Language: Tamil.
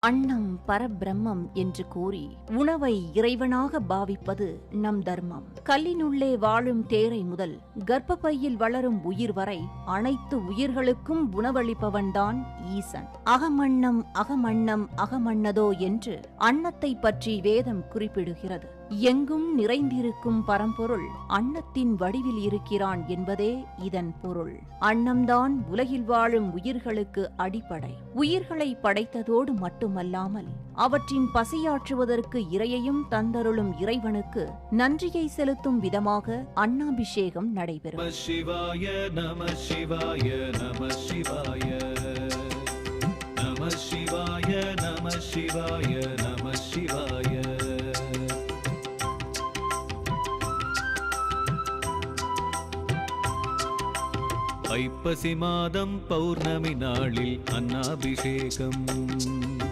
அன்னம் பரபிரம்மம் என்று கூறி உணவை இறைவனாக பாவிப்பது நம் தர்மம். கல்லினுள்ளே வாழும் தேரை முதல் கர்ப்பப்பையில் வளரும் உயிர் வரை அனைத்து உயிர்களுக்கும் உணவளிப்பவன்தான் ஈசன். அகமன்னம் அகமன்னம் அகமன்னதோ என்று அன்னத்தை பற்றி வேதம் குறிப்பிடுகிறது. எங்கும் நிறைந்திருக்கும் பரம்பொருள் அன்னத்தின் வடிவில் இருக்கிறான் என்பதே இதன் பொருள். அன்னம்தான் உலகில் வாழும் உயிர்களுக்கு அடிப்படை. உயிர்களை படைத்ததோடு மட்டுமல்லாமல் அவற்றின் பசியாற்றுவதற்கு இரையையும் தந்தருளும் இறைவனுக்கு நன்றியை செலுத்தும் விதமாக அன்னாபிஷேகம் நடைபெறும். சிவாய நம சிவாய நம சிவாய நம சிவாய நம சிவாய நம சிவாய. ஐப்பசி மாதம் பௌர்ணமி நாளில் அன்னாபிஷேகம்.